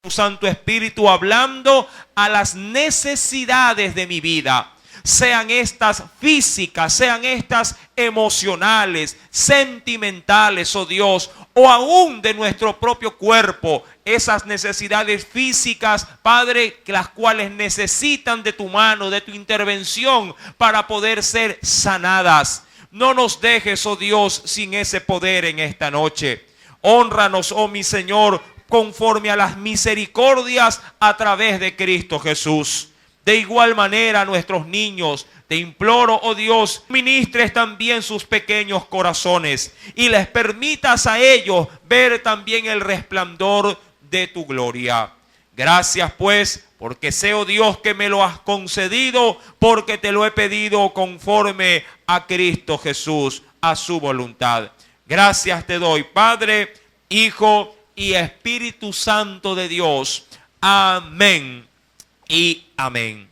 Santo Espíritu hablando a las necesidades de mi vida. Sean estas físicas, sean estas emocionales, sentimentales, oh Dios, o aún de nuestro propio cuerpo. Esas necesidades físicas, Padre, las cuales necesitan de tu mano, de tu intervención para poder ser sanadas. No nos dejes, oh Dios, sin ese poder en esta noche. Hónranos, oh mi Señor, conforme a las misericordias a través de Cristo Jesús. De igual manera a nuestros niños, te imploro, oh Dios, ministres también sus pequeños corazones y les permitas a ellos ver también el resplandor de tu gloria. Gracias pues, porque sé, oh Dios, que me lo has concedido, porque te lo he pedido conforme a Cristo Jesús, a su voluntad. Gracias te doy, Padre, Hijo y Espíritu Santo de Dios. Amén y amén.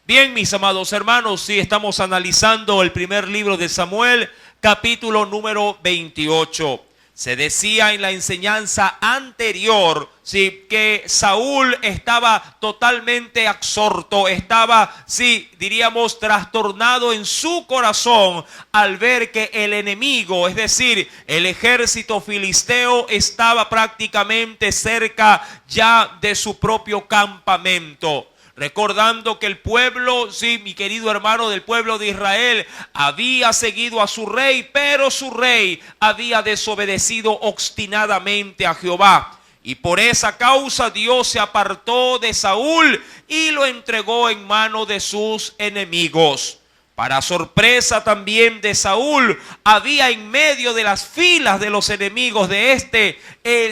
Bien, mis amados hermanos, sí, estamos analizando el primer libro de Samuel, capítulo número 28. Se decía en la enseñanza anterior, sí, que Saúl estaba totalmente absorto, estaba, sí, diríamos, trastornado en su corazón al ver que el enemigo, es decir, el ejército filisteo, estaba prácticamente cerca ya de su propio campamento. Recordando que el pueblo, sí, mi querido hermano, del pueblo de Israel había seguido a su rey, pero su rey había desobedecido obstinadamente a Jehová. Y por esa causa Dios se apartó de Saúl y lo entregó en mano de sus enemigos. Para sorpresa también de Saúl, había en medio de las filas de los enemigos de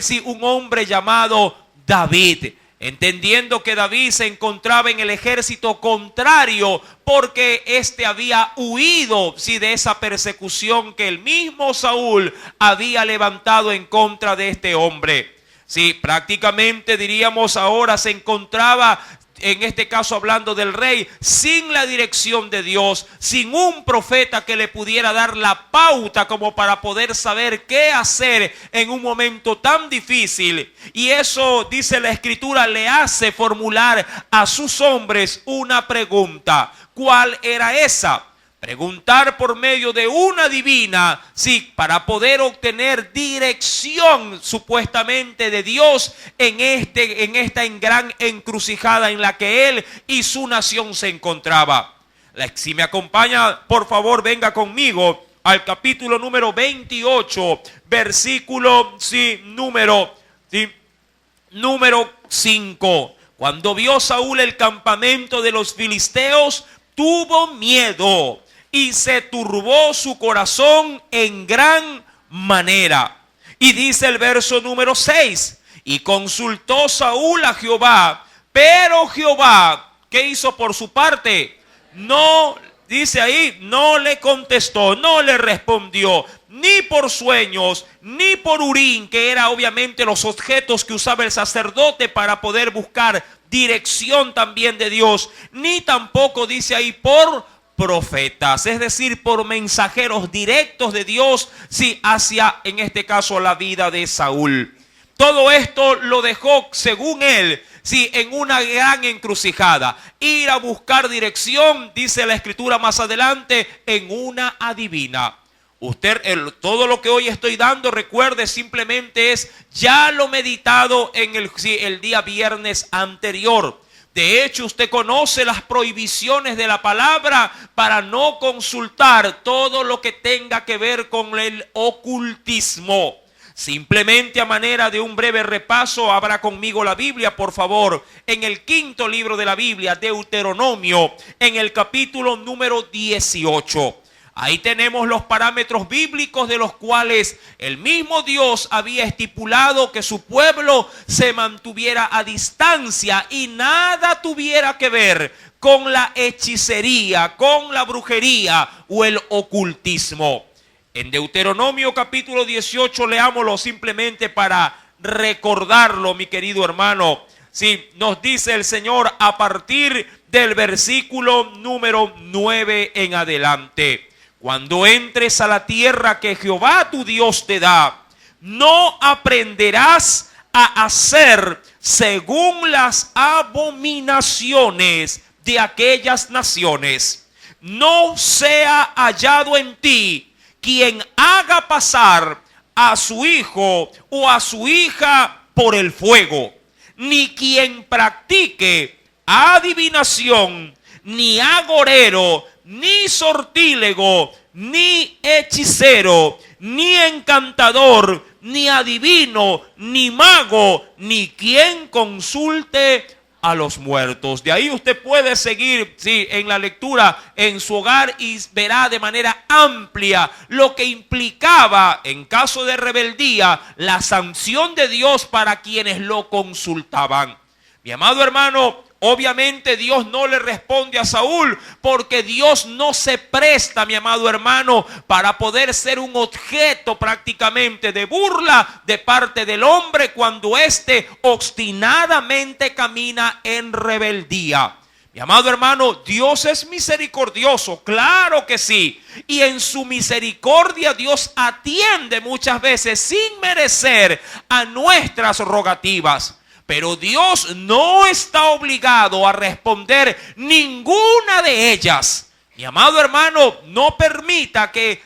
sí, un hombre llamado David. Entendiendo que David se encontraba en el ejército contrario porque había huido, sí, de esa persecución que el mismo Saúl había levantado en contra de este hombre. Sí, prácticamente diríamos ahora se encontraba, en este caso hablando del rey, sin la dirección de Dios, sin un profeta que le pudiera dar la pauta como para poder saber qué hacer en un momento tan difícil. Y eso, dice la Escritura, le hace formular a sus hombres una pregunta. ¿Cuál era esa? Preguntar por medio de una divina, sí, para poder obtener dirección supuestamente de Dios en esta gran encrucijada en la que él y su nación se encontraba. Si me acompaña, por favor, venga conmigo al capítulo número 28, versículo, número 5. Cuando vio Saúl el campamento de los filisteos, tuvo miedo y se turbó su corazón en gran manera. Y dice el verso número 6, y consultó Saúl a Jehová, pero Jehová, ¿qué hizo por su parte? No, dice ahí, no le contestó, no le respondió, ni por sueños, ni por Urín, que era obviamente los objetos que usaba el sacerdote para poder buscar dirección también de Dios, ni tampoco dice ahí por profetas, es decir, por mensajeros directos de Dios, sí, hacia, en este caso, la vida de Saúl. Todo esto lo dejó, según él, sí, en una gran encrucijada. Ir a buscar dirección, dice la Escritura más adelante, en una adivina. Todo lo que hoy estoy dando, recuerde, simplemente es ya lo meditado en el día viernes anterior. De hecho, usted conoce las prohibiciones de la palabra para no consultar todo lo que tenga que ver con el ocultismo. Simplemente a manera de un breve repaso, abra conmigo la Biblia, por favor, en el 5.º libro de la Biblia, Deuteronomio, en el capítulo número 18. Ahí tenemos los parámetros bíblicos de los cuales el mismo Dios había estipulado que su pueblo se mantuviera a distancia y nada tuviera que ver con la hechicería, con la brujería o el ocultismo. En Deuteronomio capítulo 18, leámoslo simplemente para recordarlo, mi querido hermano. Sí, nos dice el Señor a partir del versículo número 9 en adelante. Cuando entres a la tierra que Jehová tu Dios te da, no aprenderás a hacer según las abominaciones de aquellas naciones. No sea hallado en ti quien haga pasar a su hijo o a su hija por el fuego, ni quien practique adivinación, ni agorero, ni sortílego, ni hechicero, ni encantador, ni adivino, ni mago, ni quien consulte a los muertos. De ahí usted puede seguir, sí, en la lectura en su hogar y verá de manera amplia lo que implicaba, en caso de rebeldía, la sanción de Dios para quienes lo consultaban. Mi amado hermano, obviamente Dios no le responde a Saúl porque Dios no se presta, mi amado hermano, para poder ser un objeto prácticamente de burla de parte del hombre cuando éste obstinadamente camina en rebeldía. Mi amado hermano, Dios es misericordioso, claro que sí. Y en su misericordia Dios atiende muchas veces sin merecer a nuestras rogativas. Pero Dios no está obligado a responder ninguna de ellas. Mi amado hermano, no permita que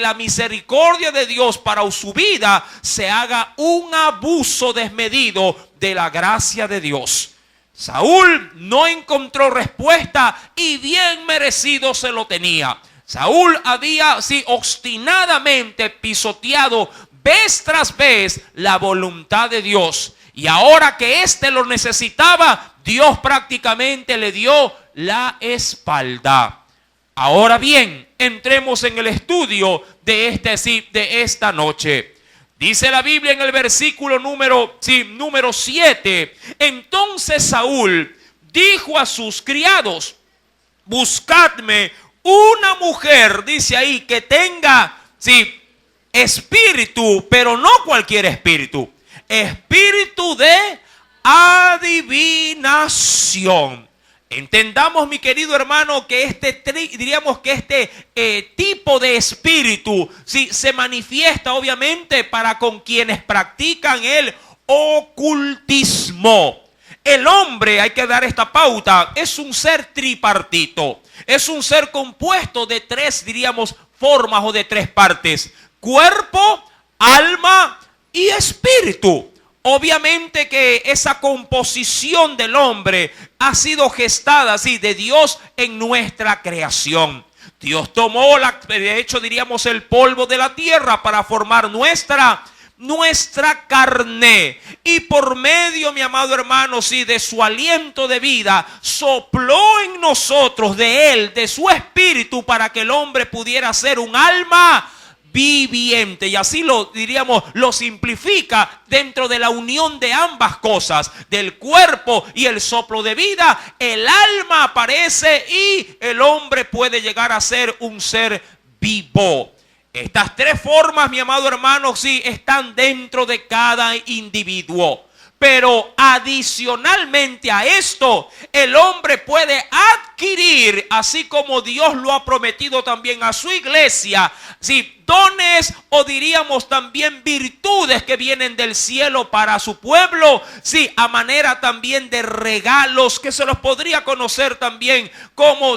la misericordia de Dios para su vida se haga un abuso desmedido de la gracia de Dios. Saúl no encontró respuesta y bien merecido se lo tenía. Saúl había obstinadamente pisoteado vez tras vez la voluntad de Dios. Y ahora que éste lo necesitaba, Dios prácticamente le dio la espalda. Ahora bien, entremos en el estudio de esta noche. Dice la Biblia en el versículo número 7. Entonces Saúl dijo a sus criados: buscadme una mujer, dice ahí, que tenga espíritu, pero no cualquier espíritu. Espíritu de adivinación. Entendamos, mi querido hermano, que este tipo de espíritu se manifiesta obviamente para con quienes practican el ocultismo. El hombre, hay que dar esta pauta, es un ser tripartito. Es un ser compuesto de tres, formas o de tres partes: cuerpo, alma y espíritu. Obviamente que esa composición del hombre ha sido gestada de Dios en nuestra creación. Dios tomó el polvo de la tierra para formar nuestra carne, y por medio, mi amado hermano, de su aliento de vida, sopló en nosotros de su espíritu para que el hombre pudiera ser un alma viviente. Y así lo simplifica dentro de la unión de ambas cosas, del cuerpo y el soplo de vida. El alma aparece y el hombre puede llegar a ser un ser vivo. Estas tres formas, mi amado hermano, están dentro de cada individuo. Pero adicionalmente a esto, el hombre puede adquirir, así como Dios lo ha prometido también a su iglesia, dones o también virtudes que vienen del cielo para su pueblo, a manera también de regalos que se los podría conocer también como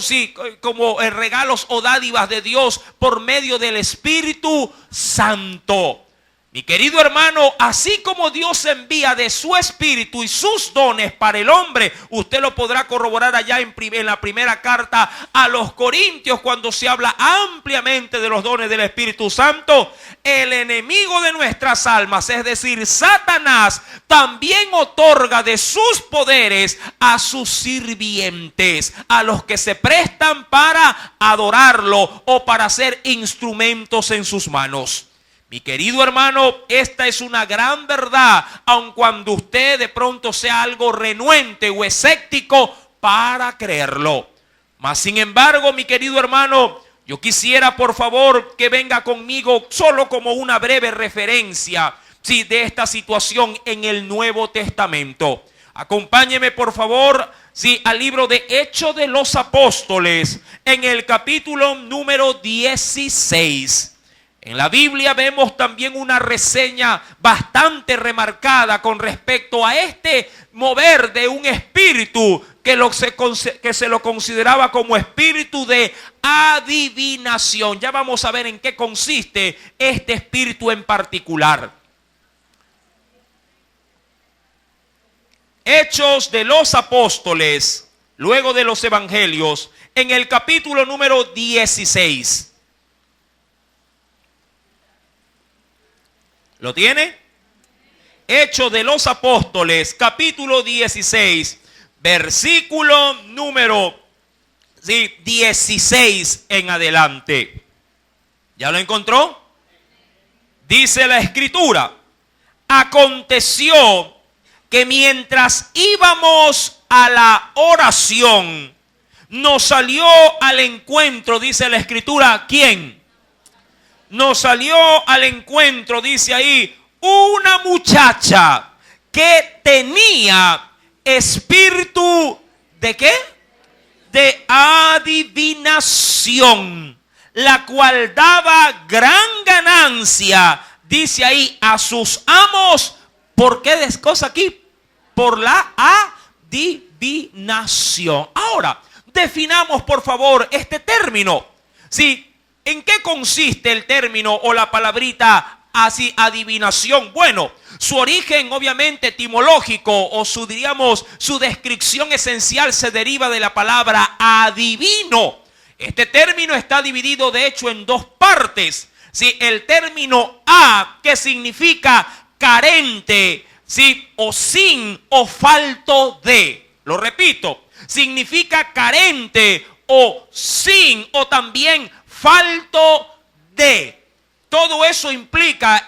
regalos o dádivas de Dios por medio del Espíritu Santo. Mi querido hermano, así como Dios envía de su espíritu y sus dones para el hombre, usted lo podrá corroborar allá en la primera carta a los Corintios, cuando se habla ampliamente de los dones del Espíritu Santo. El enemigo de nuestras almas, es decir, Satanás, también otorga de sus poderes a sus sirvientes, a los que se prestan para adorarlo o para ser instrumentos en sus manos. Mi querido hermano, esta es una gran verdad, aun cuando usted de pronto sea algo renuente o escéptico para creerlo. Mas sin embargo, mi querido hermano, yo quisiera por favor que venga conmigo solo como una breve referencia de esta situación en el Nuevo Testamento. Acompáñeme por favor al libro de Hechos de los Apóstoles, en el capítulo número 16. En la Biblia vemos también una reseña bastante remarcada con respecto a este mover de un espíritu que se lo consideraba como espíritu de adivinación. Ya vamos a ver en qué consiste este espíritu en particular. Hechos de los Apóstoles, luego de los Evangelios, en el capítulo número 16. ¿Lo tiene? Hechos de los Apóstoles, capítulo 16, versículo número 16 en adelante. ¿Ya lo encontró? Dice la Escritura: aconteció que mientras íbamos a la oración, nos salió al encuentro, dice la Escritura, ¿quién? Nos salió al encuentro, dice ahí, una muchacha que tenía espíritu ¿de qué? De adivinación, la cual daba gran ganancia, dice ahí, a sus amos. ¿Por qué cosa aquí? Por la adivinación. Ahora, definamos por favor este término. ¿Sí? ¿En qué consiste el término o la palabrita así, adivinación? Bueno, su origen obviamente etimológico o su descripción esencial se deriva de la palabra adivino. Este término está dividido de hecho en dos partes. ¿Sí? El término a, que significa carente, ¿sí? O sin o falto de. Lo repito, significa carente o sin o también falto de. Todo eso implica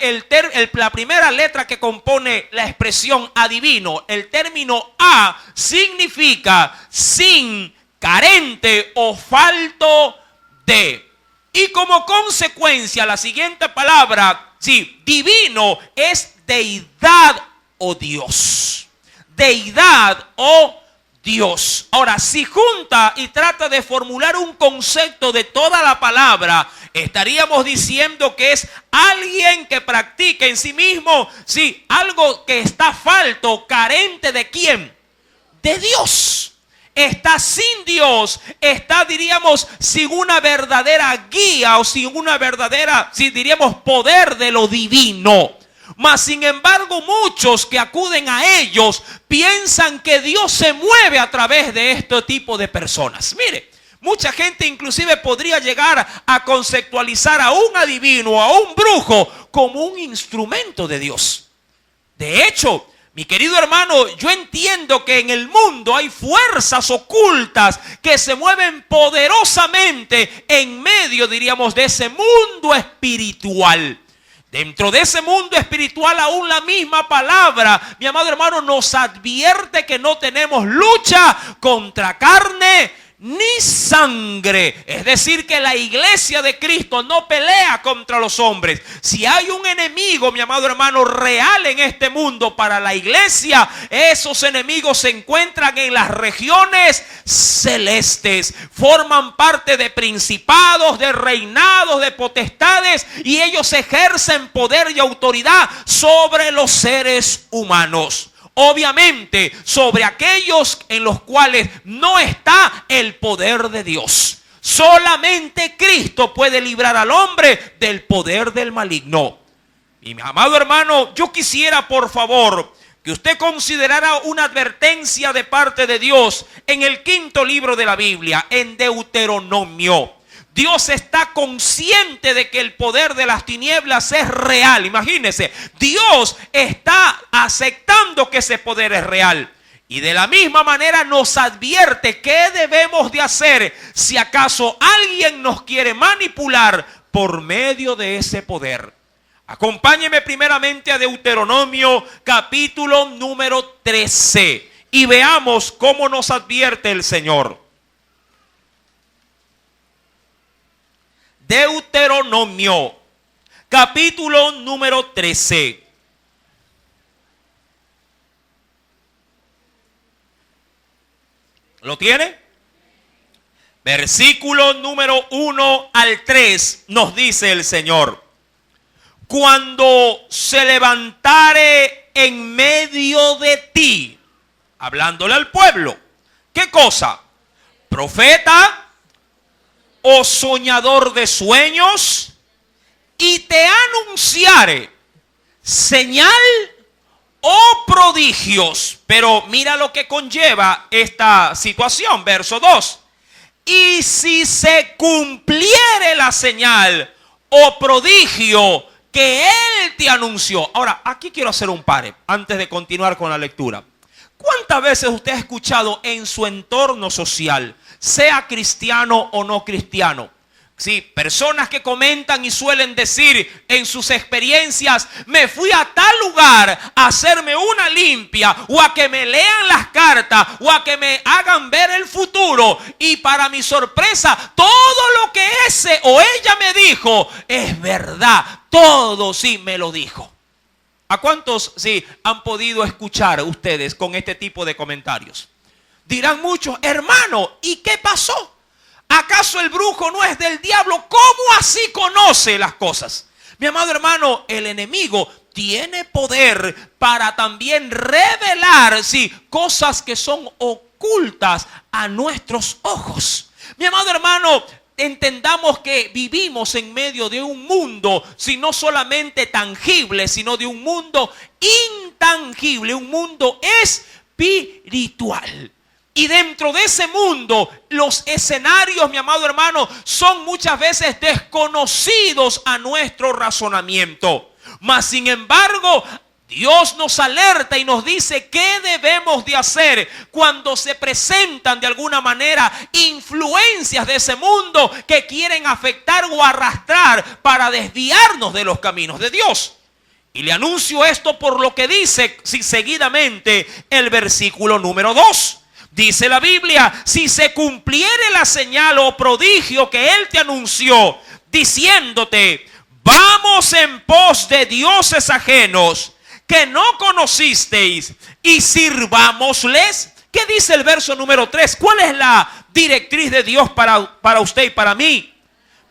la primera letra que compone la expresión adivino. El término a significa sin, carente o falto de. Y como consecuencia, la siguiente palabra, sí, divino, es deidad o Dios. Deidad o Dios. Ahora, si junta y trata de formular un concepto de toda la palabra, estaríamos diciendo que es alguien que practica en sí mismo, sí, algo que está falto, carente ¿de quién? De Dios. Está sin Dios, está, diríamos, sin una verdadera guía o sin una verdadera, sí, diríamos, poder de lo divino. Mas sin embargo, muchos que acuden a ellos piensan que Dios se mueve a través de este tipo de personas. Mire, mucha gente inclusive podría llegar a conceptualizar a un adivino, a un brujo, como un instrumento de Dios. De hecho, mi querido hermano, yo entiendo que en el mundo hay fuerzas ocultas que se mueven poderosamente en medio, diríamos, de ese mundo espiritual. Dentro de ese mundo espiritual, aún la misma palabra, mi amado hermano, nos advierte que no tenemos lucha contra carne ni sangre. Es decir, que la iglesia de Cristo no pelea contra los hombres. Si hay un enemigo, mi amado hermano, real en este mundo para la iglesia, esos enemigos se encuentran en las regiones celestes. Forman parte de principados, de reinados, de potestades, y ellos ejercen poder y autoridad sobre los seres humanos. Obviamente, sobre aquellos en los cuales no está el poder de Dios. Solamente Cristo puede librar al hombre del poder del maligno. Y mi amado hermano, yo quisiera por favor que usted considerara una advertencia de parte de Dios en el 5º libro de la Biblia, en Deuteronomio. Dios está consciente de que el poder de las tinieblas es real. Imagínense, Dios está aceptando que ese poder es real. Y de la misma manera nos advierte qué debemos de hacer si acaso alguien nos quiere manipular por medio de ese poder. Acompáñeme primeramente a Deuteronomio capítulo número 13 y veamos cómo nos advierte el Señor. Deuteronomio, capítulo número 13. ¿Lo tiene? Versículo número 1 al 3 nos dice el Señor: cuando se levantare en medio de ti, hablándole al pueblo, ¿qué cosa? Profeta o soñador de sueños, y te anunciare señal o prodigios. Pero mira lo que conlleva esta situación, verso 2. Y si se cumpliere la señal o prodigio que él te anunció. Ahora, aquí quiero hacer un pare antes de continuar con la lectura. ¿Cuántas veces usted ha escuchado en su entorno social, sea cristiano o no cristiano? Sí, personas que comentan y suelen decir en sus experiencias: me fui a tal lugar a hacerme una limpia, o a que me lean las cartas, o a que me hagan ver el futuro, y para mi sorpresa todo lo que ese o ella me dijo es verdad. Todo sí me lo dijo. ¿A cuántos sí han podido escuchar ustedes con este tipo de comentarios? Dirán muchos: hermano, ¿y qué pasó? ¿Acaso el brujo no es del diablo? ¿Cómo así conoce las cosas? Mi amado hermano, el enemigo tiene poder para también revelar, sí, cosas que son ocultas a nuestros ojos. Mi amado hermano, entendamos que vivimos en medio de un mundo, si no solamente tangible, sino de un mundo intangible, un mundo espiritual. Y dentro de ese mundo, los escenarios, mi amado hermano, son muchas veces desconocidos a nuestro razonamiento. Mas, sin embargo, Dios nos alerta y nos dice qué debemos de hacer cuando se presentan de alguna manera influencias de ese mundo que quieren afectar o arrastrar para desviarnos de los caminos de Dios. Y le anuncio esto por lo que dice seguidamente el versículo número 2. Dice la Biblia: si se cumpliere la señal o prodigio que él te anunció, diciéndote: vamos en pos de dioses ajenos que no conocisteis y sirvámosles. ¿Qué dice el verso número 3? ¿Cuál es la directriz de Dios para usted y para mí?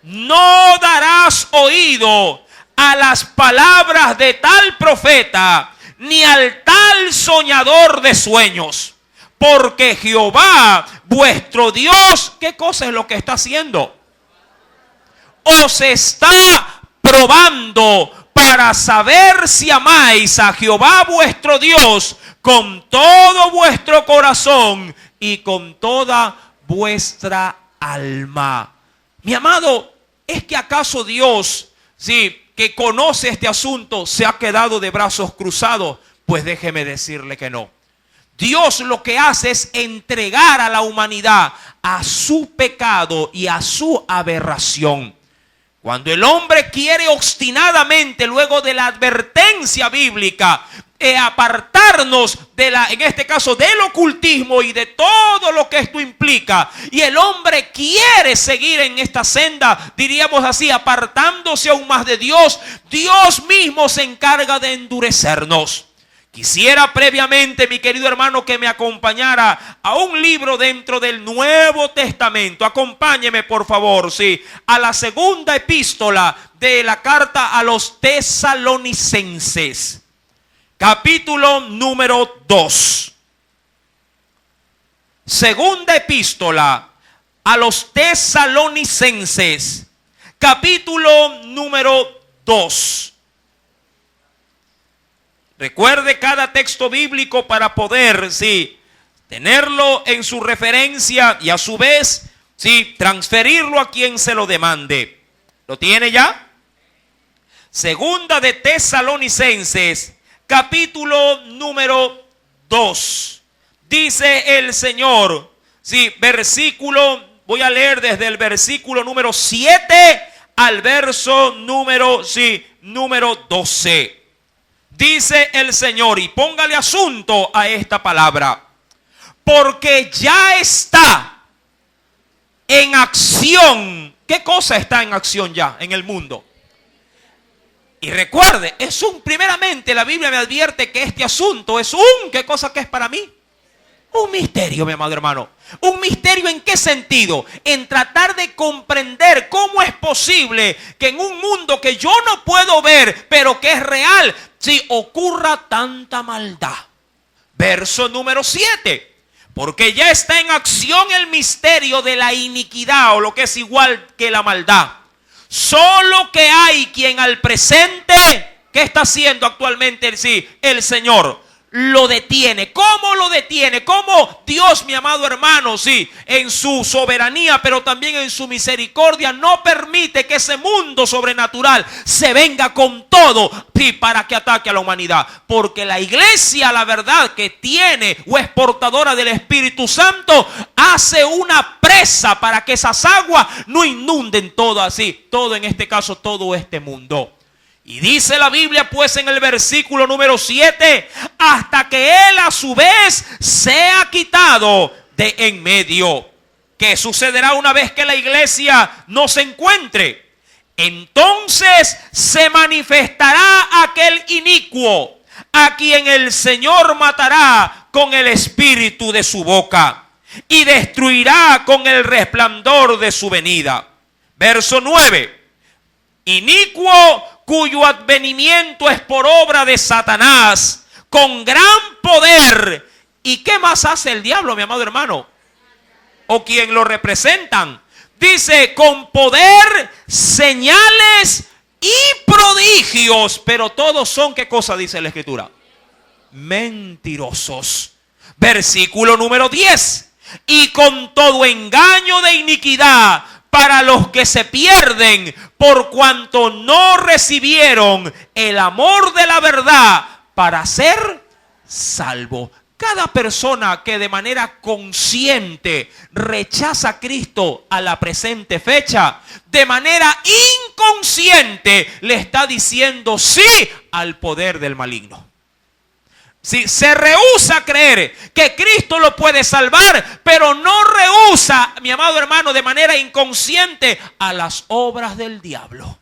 No darás oído a las palabras de tal profeta, ni al tal soñador de sueños. Porque Jehová, vuestro Dios, ¿qué cosa es lo que está haciendo? Os está probando para saber si amáis a Jehová vuestro Dios con todo vuestro corazón y con toda vuestra alma. Mi amado, ¿es que acaso Dios, sí, que conoce este asunto, se ha quedado de brazos cruzados? Pues déjeme decirle que no. Dios lo que hace es entregar a la humanidad a su pecado y a su aberración. Cuando el hombre quiere obstinadamente, luego de la advertencia bíblica, apartarnos en este caso del ocultismo y de todo lo que esto implica, y el hombre quiere seguir en esta senda, diríamos así, apartándose aún más de Dios, Dios mismo se encarga de endurecernos. Quisiera previamente, mi querido hermano, que me acompañara a un libro dentro del Nuevo Testamento. Acompáñeme, por favor, sí, a la segunda epístola de la carta a los Tesalonicenses, capítulo número 2. Segunda epístola a los Tesalonicenses, capítulo número 2. Recuerde cada texto bíblico para poder, sí, tenerlo en su referencia y a su vez, sí, transferirlo a quien se lo demande. ¿Lo tiene ya? Segunda de Tesalonicenses, capítulo número 2. Dice el Señor, sí, voy a leer desde el versículo número 7 al verso número 12. Dice el Señor, y póngale asunto a esta palabra: porque ya está en acción. ¿Qué cosa está en acción ya en el mundo? Y recuerde, primeramente la Biblia me advierte que este asunto es ¿qué cosa que es para mí? Un misterio, mi amado hermano. ¿Un misterio en qué sentido? En tratar de comprender cómo es posible que en un mundo que yo no puedo ver, pero que es real, si ocurra tanta maldad. Verso número 7. Porque ya está en acción el misterio de la iniquidad, o lo que es igual que la maldad. Solo que hay quien al presente, ¿qué está haciendo actualmente el Señor? Lo detiene. ¿Cómo lo detiene? ¿Cómo Dios, mi amado hermano, en su soberanía, pero también en su misericordia, no permite que ese mundo sobrenatural se venga con todo para que ataque a la humanidad? Porque la iglesia, la verdad, que tiene o es portadora del Espíritu Santo, hace una presa para que esas aguas no inunden todo todo en este caso, todo este mundo. Y dice la Biblia pues en el versículo número 7, hasta que él a su vez sea quitado de en medio. ¿Qué sucederá una vez que la iglesia no se encuentre? Entonces se manifestará aquel inicuo, a quien el Señor matará con el espíritu de su boca y destruirá con el resplandor de su venida. Verso 9. Inicuo cuyo advenimiento es por obra de Satanás, con gran poder. ¿Y qué más hace el diablo, mi amado hermano? O quien lo representan. Dice, con poder, señales y prodigios. Pero todos son, ¿qué cosa dice la Escritura? Mentirosos. Versículo número 10. Y con todo engaño de iniquidad para los que se pierden, por cuanto no recibieron el amor de la verdad para ser salvo. Cada persona que de manera consciente rechaza a Cristo a la presente fecha, de manera inconsciente le está diciendo sí al poder del maligno. Si se rehúsa a creer que Cristo lo puede salvar, pero no rehúsa, mi amado hermano, de manera inconsciente a las obras del diablo.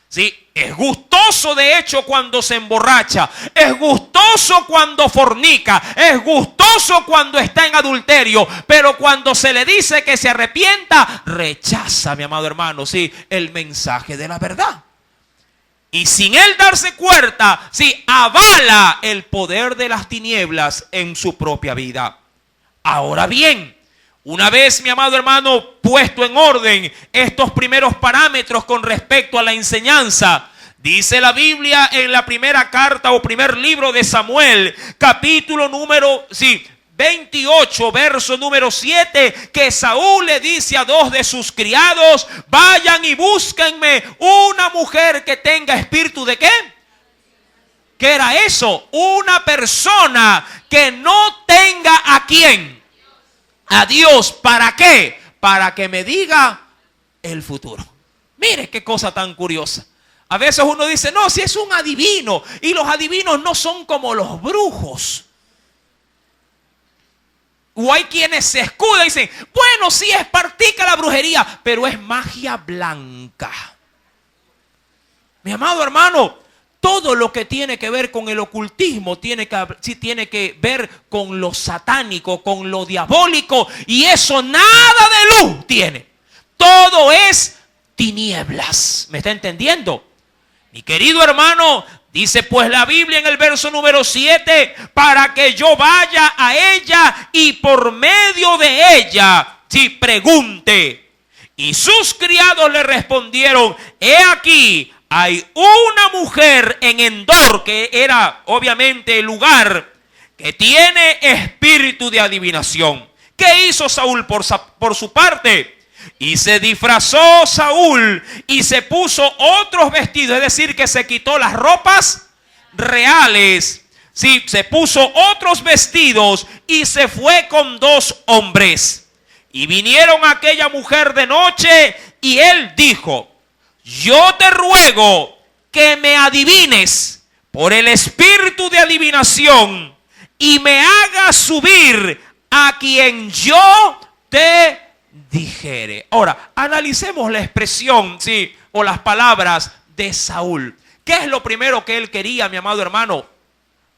Sí, es gustoso de hecho cuando se emborracha, es gustoso cuando fornica, es gustoso cuando está en adulterio, pero cuando se le dice que se arrepienta, rechaza, mi amado hermano, el mensaje de la verdad. Y sin él darse cuenta, avala el poder de las tinieblas en su propia vida. Ahora bien, una vez, mi amado hermano, puesto en orden estos primeros parámetros con respecto a la enseñanza, dice la Biblia en la primera carta o primer libro de Samuel, capítulo número 28, verso número 7, que Saúl le dice a dos de sus criados, vayan y búsquenme una mujer que tenga espíritu de ¿qué? ¿Qué era eso? Una persona que no tenga ¿a quién? A Dios. ¿Para qué? Para que me diga el futuro. Mire qué cosa tan curiosa. A veces uno dice, no, si es un adivino. Y los adivinos no son como los brujos. O hay quienes se escudan y dicen, bueno, sí es practica la brujería, pero es magia blanca. Mi amado hermano, todo lo que tiene que ver con el ocultismo tiene que ver con lo satánico, con lo diabólico, y eso nada de luz tiene. Todo es tinieblas. ¿Me está entendiendo? Mi querido hermano, dice pues la Biblia en el verso número 7, para que yo vaya a ella y por medio de ella, pregunte. Y sus criados le respondieron, he aquí, hay una mujer en Endor, que era obviamente el lugar, que tiene espíritu de adivinación. ¿Qué hizo Saúl por su parte? Y se disfrazó Saúl y se puso otros vestidos, es decir, que se quitó las ropas reales. Se puso otros vestidos y se fue con dos hombres. Y vinieron a aquella mujer de noche y él dijo, yo te ruego que me adivines por el espíritu de adivinación y me hagas subir a quien yo te dijere. Ahora, analicemos la expresión, o las palabras de Saúl. ¿Qué es lo primero que él quería, mi amado hermano?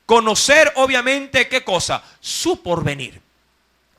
conocer obviamente ¿qué cosa? Su porvenir.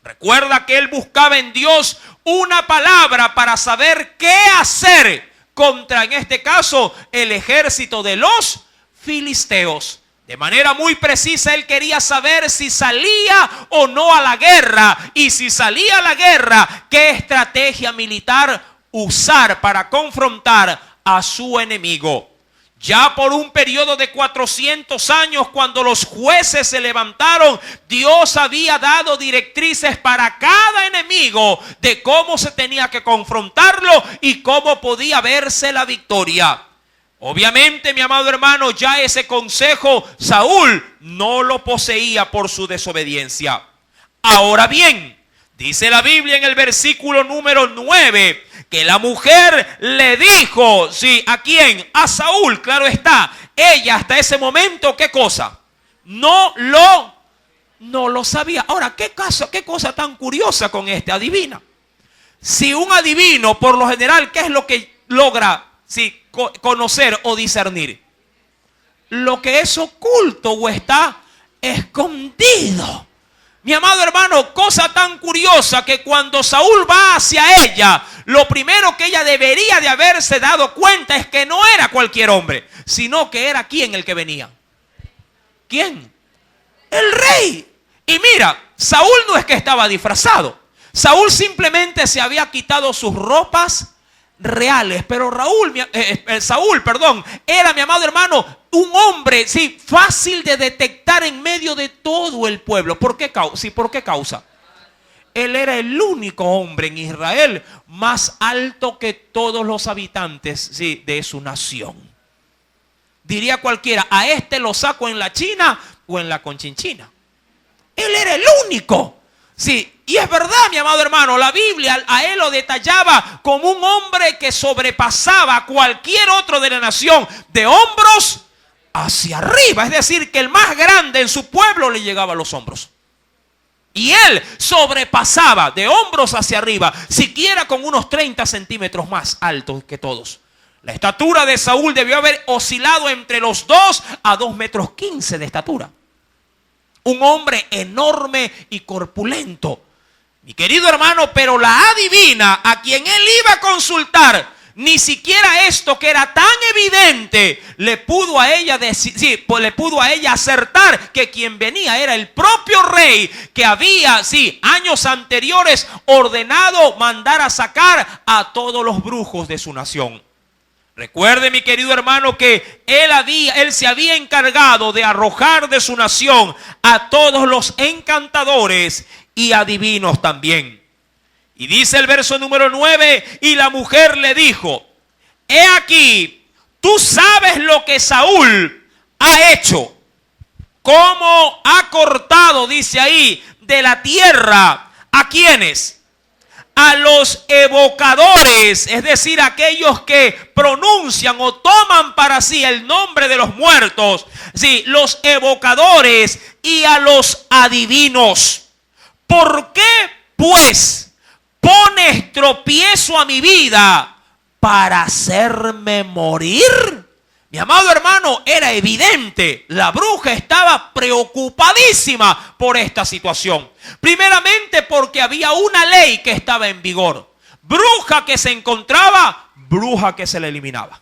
Recuerda que él buscaba en Dios una palabra para saber qué hacer contra, en este caso, el ejército de los filisteos. De manera muy precisa él quería saber si salía o no a la guerra. Y si salía a la guerra, qué estrategia militar usar para confrontar a su enemigo. Ya por un periodo de 400 años, cuando los jueces se levantaron, Dios había dado directrices para cada enemigo de cómo se tenía que confrontarlo y cómo podía verse la victoria. Obviamente, mi amado hermano, ya ese consejo Saúl no lo poseía por su desobediencia. Ahora bien, dice la Biblia en el versículo número 9, que la mujer le dijo, sí, ¿a quién? A Saúl, claro está. Ella hasta ese momento, ¿qué cosa? No lo sabía. Ahora, ¿qué cosa tan curiosa con este? Adivina. Si un adivino, por lo general, ¿qué es lo que logra conocer o discernir? Lo que es oculto o está escondido. Mi amado hermano, cosa tan curiosa que cuando Saúl va hacia ella, lo primero que ella debería de haberse dado cuenta es que no era cualquier hombre, sino que era ¿quién el que venía? ¿Quién? El rey. Y mira, Saúl no es que estaba disfrazado. Saúl simplemente se había quitado sus ropas reales, pero Saúl, era, mi amado hermano, un hombre, sí, fácil de detectar en medio de todo el pueblo. ¿Por qué causa? Él era el único hombre en Israel más alto que todos los habitantes, sí, de su nación. Diría cualquiera, a este lo saco en la China o en la Conchinchina. Él era el único. Sí, y es verdad, mi amado hermano, la Biblia a él lo detallaba como un hombre que sobrepasaba a cualquier otro de la nación de hombros hacia arriba. Es decir, que el más grande en su pueblo le llegaba a los hombros. Y él sobrepasaba de hombros hacia arriba, siquiera con unos 30 centímetros más altos que todos. La estatura de Saúl debió haber oscilado entre los 2 a 2 metros 15 de estatura. Un hombre enorme y corpulento. Mi querido hermano, pero la adivina a quien él iba a consultar, ni siquiera esto que era tan evidente le pudo a ella acertar que quien venía era el propio rey que había, años anteriores ordenado mandar a sacar a todos los brujos de su nación. Recuerde, mi querido hermano, que él se había encargado de arrojar de su nación a todos los encantadores y adivinos también. Y dice el verso número 9, y la mujer le dijo, he aquí, tú sabes lo que Saúl ha hecho, cómo ha cortado, dice ahí, de la tierra, ¿a quiénes? A los evocadores, es decir, aquellos que pronuncian o toman para sí el nombre de los muertos, sí, los evocadores y a los adivinos. ¿Por qué, pues, pones tropiezo a mi vida para hacerme morir? Mi amado hermano, era evidente, la bruja estaba preocupadísima por esta situación. Primeramente porque había una ley que estaba en vigor. Bruja que se encontraba, bruja que se le eliminaba.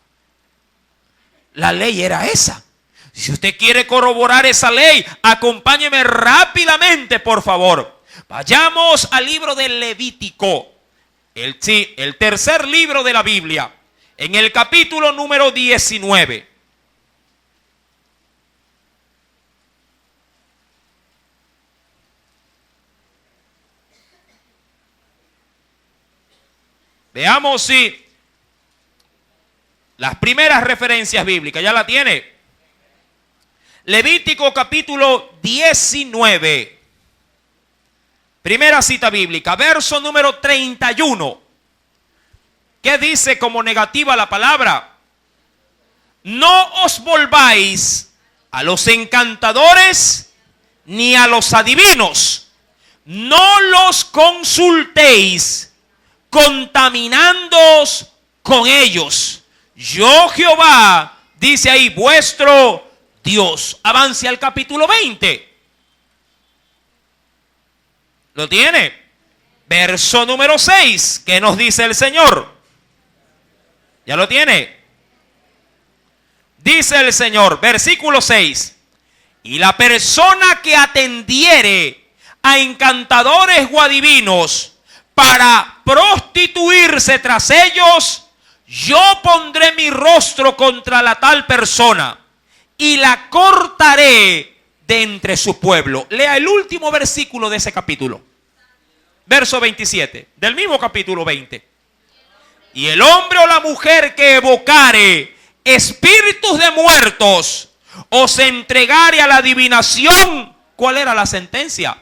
La ley era esa. Si usted quiere corroborar esa ley, acompáñeme rápidamente, por favor. Vayamos al libro del Levítico, el tercer libro de la Biblia. En el capítulo número 19. Veamos si las primeras referencias bíblicas, ¿ya la tiene? Levítico capítulo 19. Primera cita bíblica, verso número 31. ¿Qué dice como negativa la palabra? No os volváis a los encantadores ni a los adivinos. No los consultéis, contaminándoos con ellos. Yo Jehová, dice ahí, vuestro Dios. Avance al capítulo 20. ¿Lo tiene? Verso número 6. ¿Qué nos dice el Señor? ¿Ya lo tiene? Dice el Señor, versículo 6. Y la persona que atendiere a encantadores o adivinos para prostituirse tras ellos, yo pondré mi rostro contra la tal persona y la cortaré de entre su pueblo. Lea el último versículo de ese capítulo. Verso 27, del mismo capítulo 20. Y el hombre o la mujer que evocare espíritus de muertos o se entregare a la adivinación, ¿cuál era la sentencia?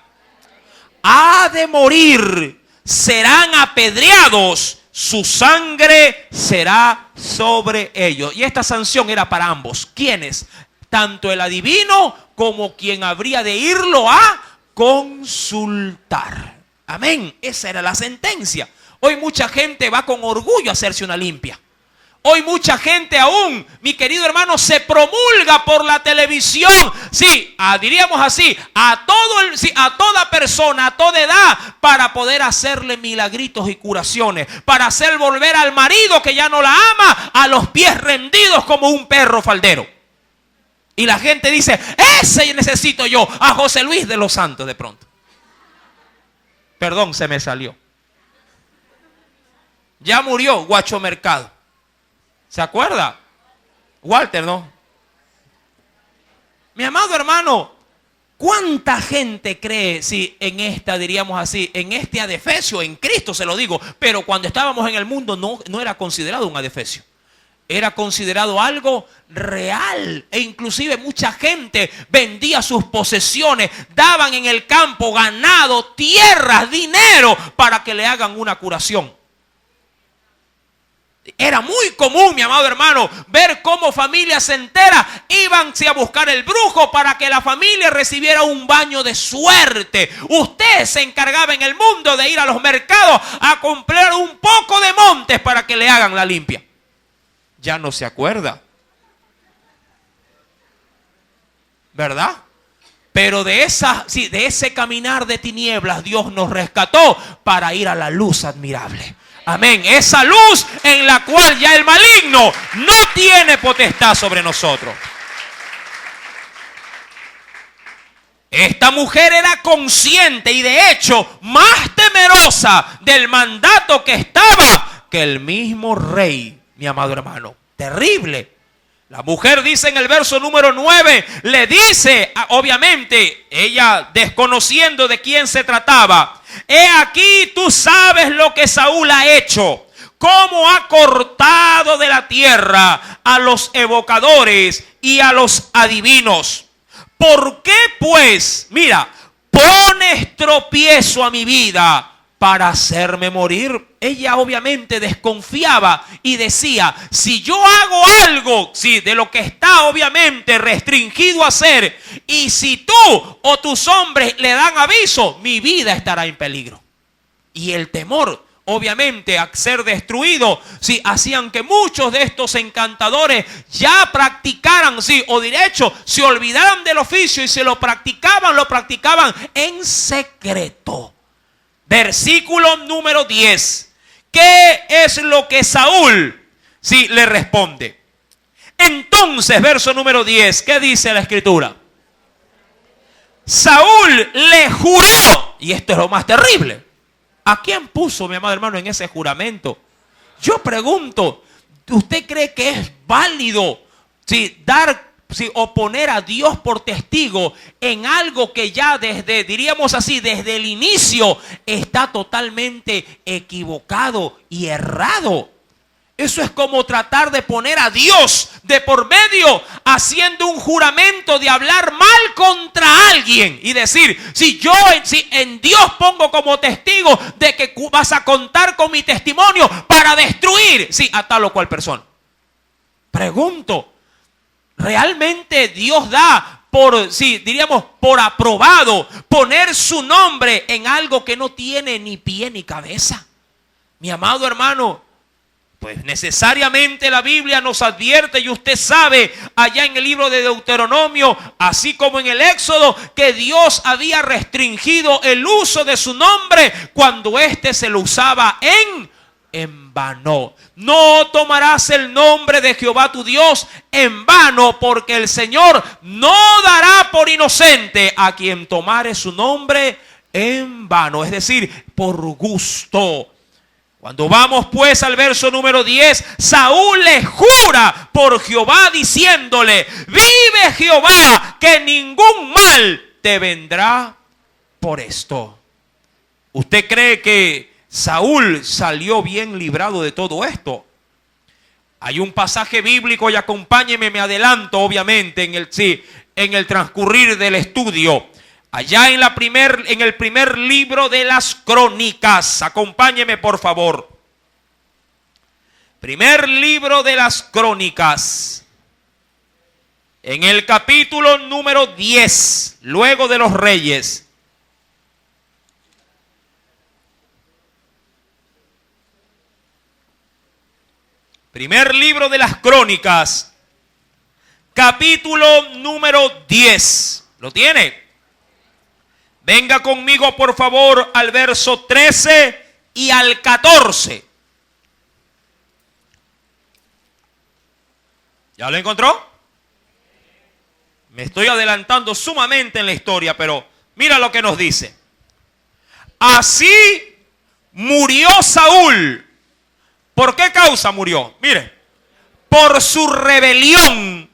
Ha de morir, serán apedreados, su sangre será sobre ellos. Y esta sanción era para ambos. ¿Quiénes? Tanto el adivino como quien habría de irlo a consultar. Amén. Esa era la sentencia. Hoy mucha gente va con orgullo a hacerse una limpia. Hoy mucha gente aún, mi querido hermano, se promulga por la televisión. Sí, diríamos así, a toda persona, a toda edad, para poder hacerle milagritos y curaciones, para hacer volver al marido que ya no la ama a los pies rendidos como un perro faldero. Y la gente dice, ese necesito yo, a José Luis de los Santos de pronto. Perdón, se me salió. Ya murió Guacho Mercado. ¿Se acuerda? Walter, ¿no? Mi amado hermano, ¿cuánta gente cree, en esta, diríamos así, en este adefesio, en Cristo se lo digo, pero cuando estábamos en el mundo no era considerado un adefesio. Era considerado algo real. E inclusive mucha gente vendía sus posesiones, daban en el campo ganado, tierras, dinero, para que le hagan una curación. Era muy común, mi amado hermano, ver cómo familias enteras iban a buscar el brujo para que la familia recibiera un baño de suerte. Usted se encargaba en el mundo de ir a los mercados a comprar un poco de montes para que le hagan la limpia. Ya no se acuerda, ¿verdad? Pero de ese caminar de tinieblas Dios nos rescató para ir a la luz admirable. Amén. Esa luz en la cual ya el maligno no tiene potestad sobre nosotros. Esta mujer era consciente y de hecho más temerosa del mandato que estaba que el mismo rey, mi amado hermano. Terrible. La mujer dice en el verso número 9, le dice, obviamente, ella desconociendo de quién se trataba: he aquí, tú sabes lo que Saúl ha hecho, cómo ha cortado de la tierra a los evocadores y a los adivinos. ¿Por qué pues, mira, pones tropiezo a mi vida para hacerme morir? Ella obviamente desconfiaba y decía, si yo hago algo, de lo que está obviamente restringido a hacer, y si tú o tus hombres le dan aviso, mi vida estará en peligro. Y el temor, obviamente, a ser destruido, hacían que muchos de estos encantadores ya practicaran, o de hecho, se olvidaran del oficio y se lo practicaban en secreto. Versículo número 10. ¿Qué es lo que Saúl le responde? Entonces, verso número 10, ¿qué dice la escritura? Saúl le juró, y esto es lo más terrible. ¿A quién puso, mi amado hermano, en ese juramento? Yo pregunto, ¿usted cree que es válido o poner a Dios por testigo en algo que ya diríamos así, desde el inicio está totalmente equivocado y errado? Eso es como tratar de poner a Dios de por medio haciendo un juramento de hablar mal contra alguien y decir, si en Dios pongo como testigo de que vas a contar con mi testimonio para destruir a tal o cual persona. Pregunto, ¿realmente Dios da por aprobado poner su nombre en algo que no tiene ni pie ni cabeza? Mi amado hermano, Pues necesariamente la Biblia nos advierte, y usted sabe allá en el libro de Deuteronomio, así como en el Éxodo, que Dios había restringido el uso de su nombre cuando éste se lo usaba en vano. No tomarás el nombre de Jehová tu Dios en vano, porque el Señor no dará por inocente a quien tomare su nombre en vano, es decir, por gusto. Cuando vamos pues al verso número 10, Saúl le jura por Jehová diciéndole: vive Jehová, que ningún mal te vendrá por esto. ¿Usted cree que Saúl salió bien librado de todo esto? Hay un pasaje bíblico, y acompáñeme, me adelanto obviamente en el transcurrir del estudio. Allá en el primer libro de las Crónicas, acompáñeme por favor. Primer libro de las Crónicas, en el capítulo número 10, luego de los Reyes. Primer libro de las Crónicas, capítulo número 10. ¿Lo tiene? Venga conmigo por favor al verso 13 y al 14. ¿Ya lo encontró? Me estoy adelantando sumamente en la historia, pero mira lo que nos dice. Así murió Saúl. ¿Por qué causa murió? Mire, por su rebelión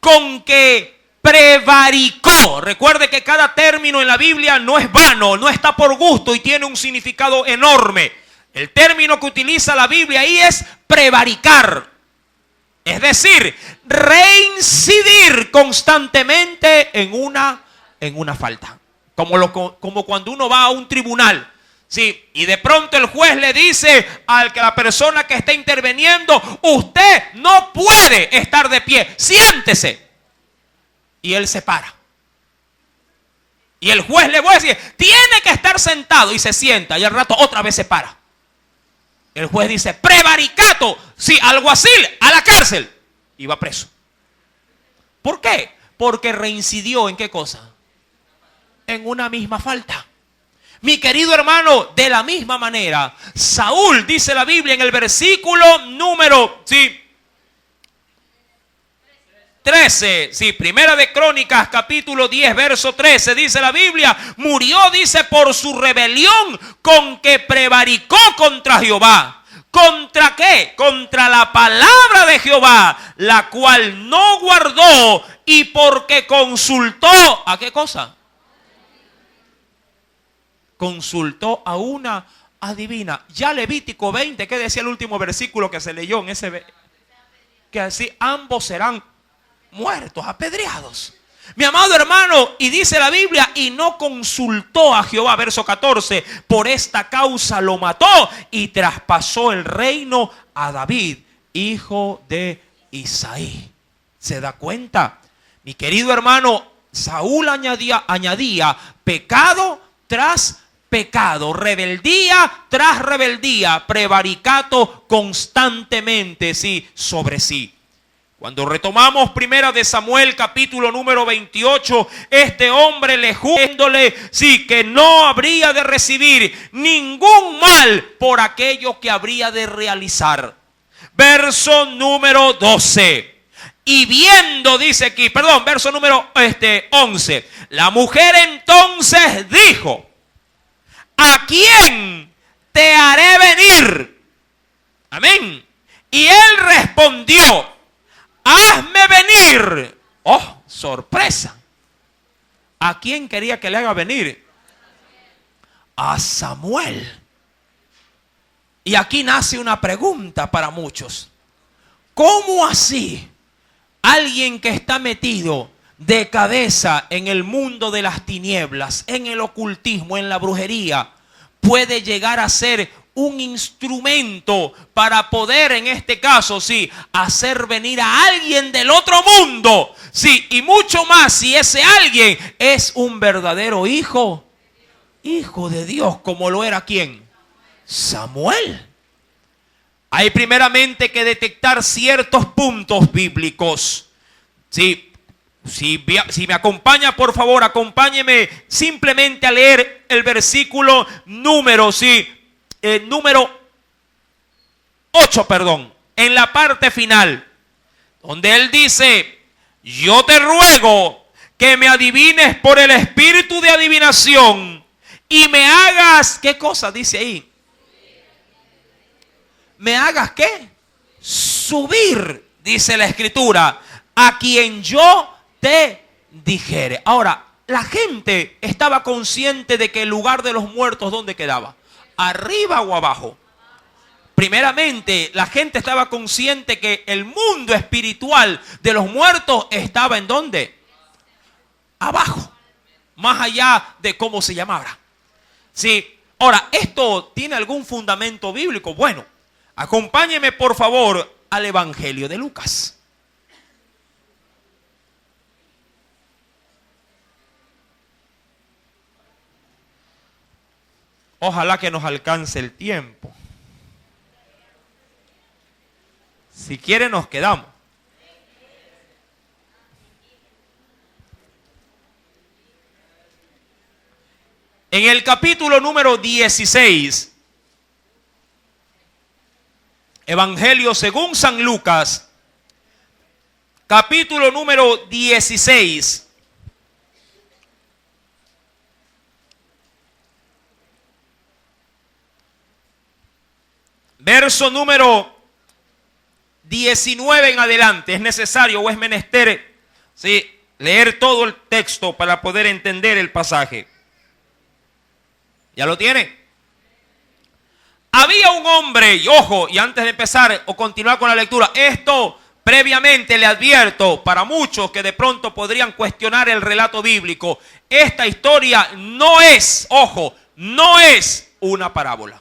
con que prevaricó. Recuerde que cada término en la Biblia no es vano, no está por gusto y tiene un significado enorme. El término que utiliza la Biblia ahí es prevaricar. Es decir, reincidir constantemente en una falta. Como cuando uno va a un tribunal. Sí, y de pronto el juez le dice a la persona que está interviniendo: usted no puede estar de pie, siéntese. Y él se para. Y el juez le vuelve a decir: tiene que estar sentado, y se sienta, y al rato otra vez se para. El juez dice: prevaricato, sí, alguacil, a la cárcel. Y va preso. ¿Por qué? Porque reincidió ¿en qué cosa? En una misma falta. Mi querido hermano, de la misma manera, Saúl, dice la Biblia en el versículo número 13, primera de Crónicas, capítulo 10, verso 13, dice la Biblia: murió, dice, por su rebelión con que prevaricó contra Jehová. ¿Contra qué? Contra la palabra de Jehová, la cual no guardó, y porque consultó, ¿a qué cosa? Consultó a una adivina. Ya Levítico 20, ¿qué decía el último versículo que se leyó en ese? Que así ambos serán muertos, apedreados. Mi amado hermano, y dice la Biblia: y no consultó a Jehová, verso 14, por esta causa lo mató y traspasó el reino a David, hijo de Isaí. ¿Se da cuenta? Mi querido hermano, Saúl añadía pecado tras pecado, rebeldía tras rebeldía, prevaricato constantemente, sí, sobre sí. Cuando retomamos primera de Samuel, capítulo número 28, este hombre le jurándole, sí, que no habría de recibir ningún mal por aquello que habría de realizar. Verso número 12. Y viendo, dice aquí, verso número 11. La mujer entonces dijo: ¿a quién te haré venir? Amén. Y él respondió: hazme venir. Oh, sorpresa. ¿A quién quería que le haga venir? A Samuel. Y aquí nace una pregunta para muchos. ¿Cómo así alguien que está metido de cabeza en el mundo de las tinieblas, en el ocultismo, en la brujería, puede llegar a ser un instrumento para poder, en este caso, sí, hacer venir a alguien del otro mundo? Sí, y mucho más si ese alguien es un verdadero hijo de Dios, como lo era ¿quién? Samuel. Hay primeramente que detectar ciertos puntos bíblicos. Si me acompaña, por favor, acompáñeme simplemente a leer el versículo número 8, en la parte final, donde él dice: yo te ruego que me adivines por el espíritu de adivinación y me hagas, ¿qué cosa dice ahí? ¿Me hagas qué? Subir, dice la escritura, a quien yo te dijere. Ahora, la gente estaba consciente de que el lugar de los muertos, ¿dónde quedaba? ¿Arriba o abajo? Primeramente, la gente estaba consciente que el mundo espiritual de los muertos estaba ¿en dónde? Abajo, más allá de cómo se llamara. Sí. Ahora, ¿esto tiene algún fundamento bíblico? Bueno, acompáñeme por favor al Evangelio de Lucas. Ojalá que nos alcance el tiempo. Si quiere nos quedamos. En el capítulo número 16, Evangelio según San Lucas, capítulo número 16. Verso número 19 en adelante. Es necesario o es menester, ¿sí?, leer todo el texto para poder entender el pasaje. ¿Ya lo tiene? Había un hombre, y ojo, y antes de empezar o continuar con la lectura, esto previamente le advierto para muchos que de pronto podrían cuestionar el relato bíblico. Esta historia no es, ojo, no es una parábola.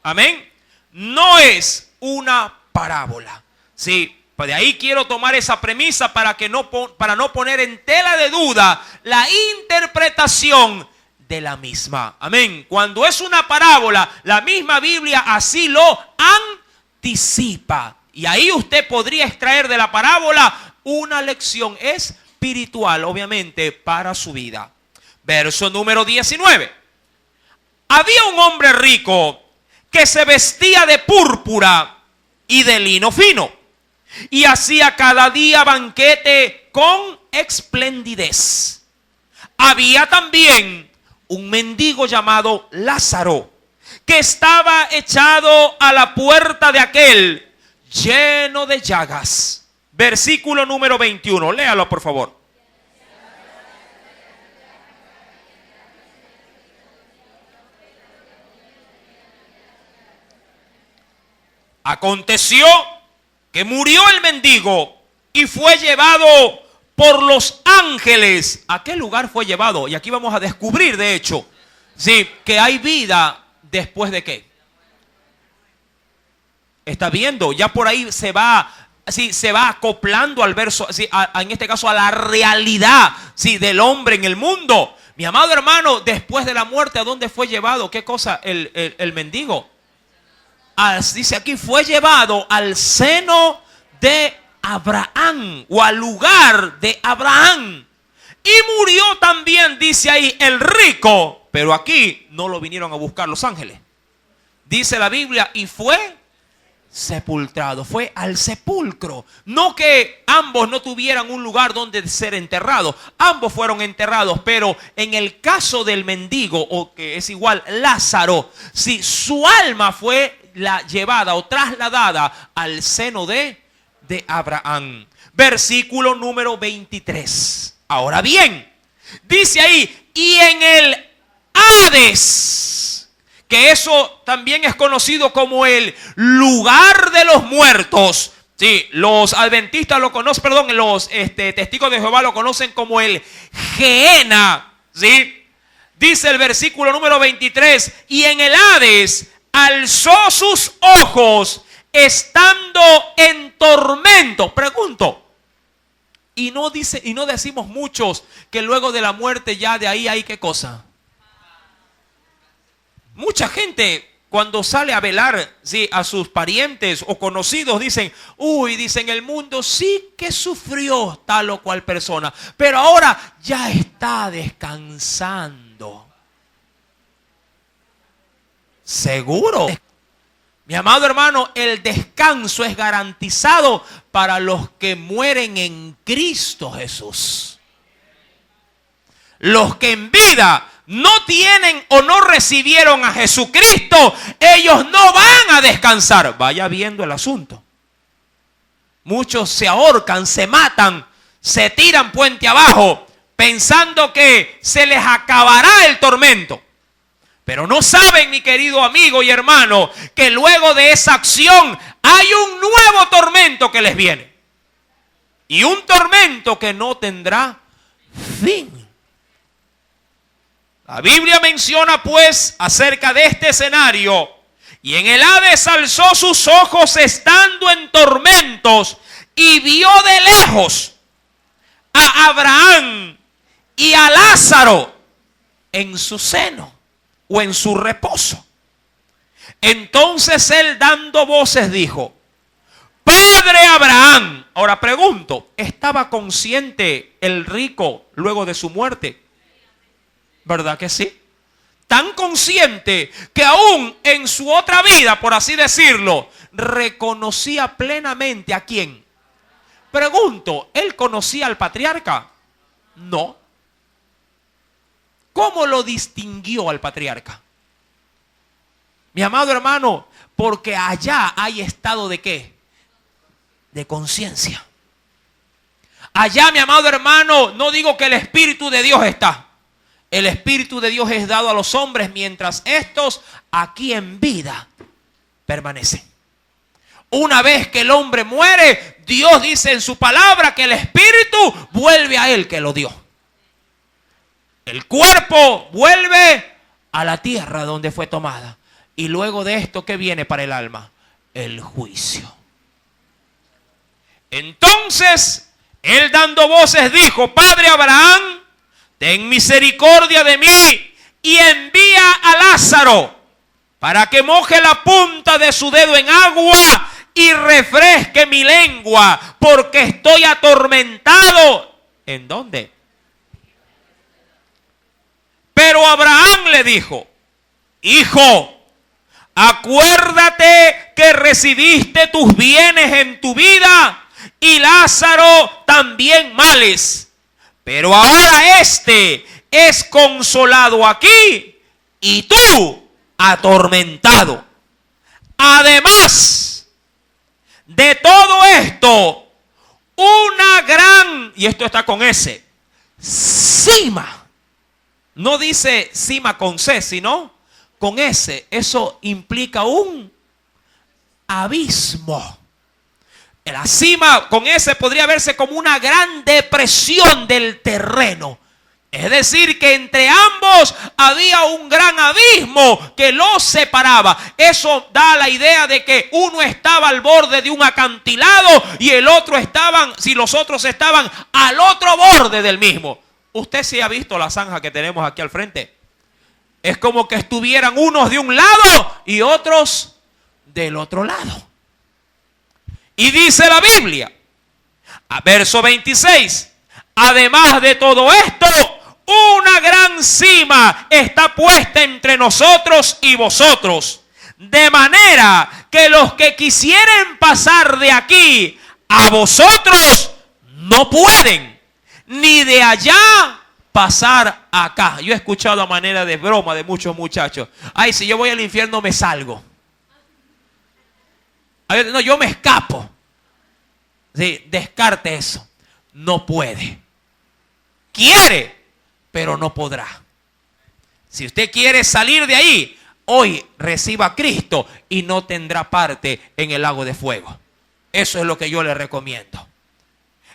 Amén. No es una parábola. Sí, pues de ahí quiero tomar esa premisa para no poner en tela de duda la interpretación de la misma. Amén. Cuando es una parábola, la misma Biblia así lo anticipa. Y ahí usted podría extraer de la parábola una lección espiritual, obviamente, para su vida. Verso número 19. Había un hombre rico que se vestía de púrpura y de lino fino, y hacía cada día banquete con esplendidez. Había también un mendigo llamado Lázaro, que estaba echado a la puerta de aquel, lleno de llagas. Versículo número 21, léalo por favor. Aconteció que murió el mendigo y fue llevado por los ángeles. ¿A qué lugar fue llevado? Y aquí vamos a descubrir, de hecho, sí, que hay vida después de qué. Está viendo, ya por ahí se va acoplando al verso, sí, en este caso a la realidad, sí, del hombre en el mundo. Mi amado hermano, después de la muerte, ¿a dónde fue llevado? ¿Qué cosa? El mendigo. Dice aquí, fue llevado al seno de Abraham o al lugar de Abraham. Y murió también, dice ahí, el rico. Pero aquí no lo vinieron a buscar los ángeles. Dice la Biblia, y fue sepultado, fue al sepulcro. No que ambos no tuvieran un lugar donde ser enterrados, ambos fueron enterrados, pero en el caso del mendigo, o que es igual Lázaro, si su alma fue llevada o trasladada al seno de Abraham. Versículo número 23. Ahora bien, dice ahí, y en el Hades, que eso también es conocido como el lugar de los muertos. Sí, los adventistas lo conocen, perdón, los testigos de Jehová lo conocen como el Gehenna. ¿Sí? Dice el versículo número 23, y en el Hades alzó sus ojos estando en tormento. Pregunto, y no decimos muchos que luego de la muerte ya de ahí hay qué cosa. Mucha gente cuando sale a velar, ¿sí?, a sus parientes o conocidos, dicen, uy, dicen, el mundo sí que sufrió tal o cual persona, pero ahora ya está descansando. ¿Seguro? Mi amado hermano, el descanso es garantizado para los que mueren en Cristo Jesús. Los que en vida no tienen o no recibieron a Jesucristo, ellos no van a descansar. Vaya viendo el asunto. Muchos se ahorcan, se matan, se tiran puente abajo, pensando que se les acabará el tormento. Pero no saben, mi querido amigo y hermano, que luego de esa acción hay un nuevo tormento que les viene. Y un tormento que no tendrá fin. La Biblia menciona pues acerca de este escenario. Y en el Hades alzó sus ojos estando en tormentos y vio de lejos a Abraham y a Lázaro en su seno o en su reposo. Entonces él, dando voces, dijo: Padre Abraham. Ahora pregunto, ¿estaba consciente el rico luego de su muerte? ¿Verdad que sí? Tan consciente que aún en su otra vida, por así decirlo, reconocía plenamente ¿a quién? Pregunto, ¿él conocía al patriarca? No. ¿Cómo lo distinguió al patriarca? Mi amado hermano, porque allá hay estado de ¿qué? De conciencia. Allá, mi amado hermano, no digo que el Espíritu de Dios está. El Espíritu de Dios es dado a los hombres mientras estos aquí en vida permanecen. Una vez que el hombre muere, Dios dice en su palabra que el Espíritu vuelve a él que lo dio. El cuerpo vuelve a la tierra donde fue tomada. Y luego de esto, ¿qué viene para el alma? El juicio. Entonces, él dando voces dijo: Padre Abraham, ten misericordia de mí y envía a Lázaro para que moje la punta de su dedo en agua y refresque mi lengua, porque estoy atormentado. ¿En dónde? Pero Abraham le dijo: Hijo, acuérdate que recibiste tus bienes en tu vida y Lázaro también males. Pero ahora este es consolado aquí y tú atormentado. Además de todo esto, una gran, y esto está con S, cima. No dice cima con C, sino con S. Eso implica un abismo. La cima con S podría verse como una gran depresión del terreno. Es decir, que entre ambos había un gran abismo que los separaba. Eso da la idea de que uno estaba al borde de un acantilado y el otro si los otros estaban al otro borde del mismo. Usted sí ha visto la zanja que tenemos aquí al frente. Es como que estuvieran unos de un lado y otros del otro lado. Y dice la Biblia, verso 26, además de todo esto, una gran cima está puesta entre nosotros y vosotros, de manera que los que quisieren pasar de aquí a vosotros no pueden, ni de allá pasar acá. Yo he escuchado a manera de broma de muchos muchachos: ay, si yo voy al infierno me salgo. No, yo me escapo. Sí, descarte eso. No puede. Quiere, pero no podrá. Si usted quiere salir de ahí, hoy reciba a Cristo y no tendrá parte en el lago de fuego. Eso es lo que yo le recomiendo.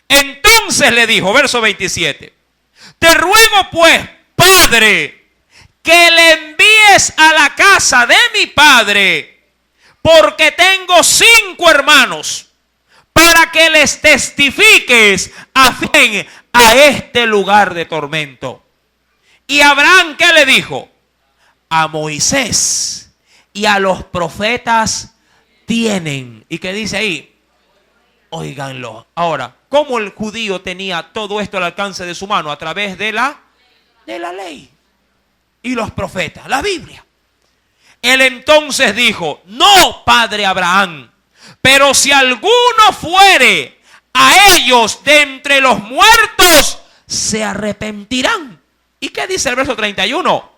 Entonces le dijo, verso 27, te ruego pues, Padre, que le envíes a la casa de mi padre, porque tengo 5 hermanos, para que les testifiques a este lugar de tormento. Y Abraham, ¿qué le dijo? A Moisés y a los profetas tienen. ¿Y qué dice ahí? Óiganlo. Ahora, ¿cómo el judío tenía todo esto al alcance de su mano? A través de la ley y los profetas, la Biblia. Él entonces dijo: no, padre Abraham, pero si alguno fuere a ellos de entre los muertos, se arrepentirán. ¿Y qué dice el verso 31?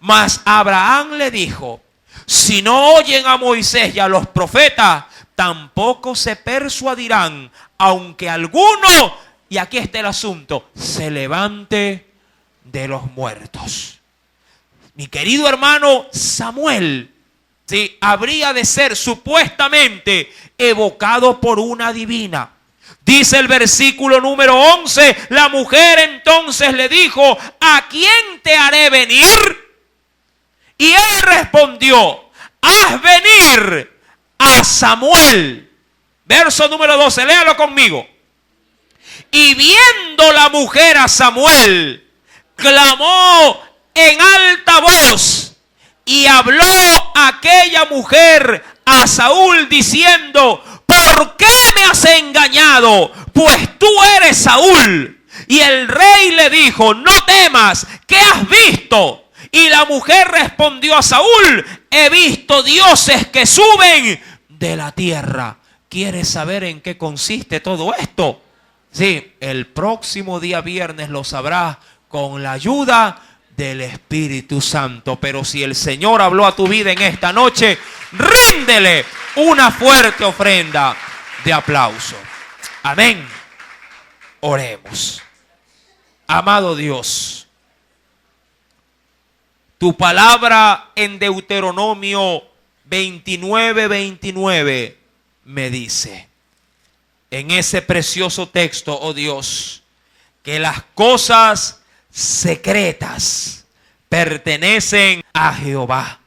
Mas Abraham le dijo: si no oyen a Moisés y a los profetas, tampoco se persuadirán, aunque alguno, y aquí está el asunto, se levante de los muertos. Mi querido hermano, Samuel, ¿sí?, habría de ser supuestamente evocado por una divina. Dice el versículo número 11, la mujer entonces le dijo: ¿a quién te haré venir? Y él respondió: haz venir a Samuel. Verso número 12, léalo conmigo. Y viendo la mujer a Samuel, clamó en alta voz, y habló aquella mujer a Saúl diciendo: ¿por qué me has engañado? Pues tú eres Saúl. Y el rey le dijo: no temas, ¿qué has visto? Y la mujer respondió a Saúl: he visto dioses que suben de la tierra. ¿Quieres saber en qué consiste todo esto? Sí, el próximo día viernes lo sabrás con la ayuda del Espíritu Santo. Pero si el Señor habló a tu vida en esta noche, ríndele una fuerte ofrenda de aplauso. Amén. Oremos. Amado Dios, tu palabra en Deuteronomio 29:29 me dice, en ese precioso texto, oh Dios, que las cosas secretas pertenecen a Jehová,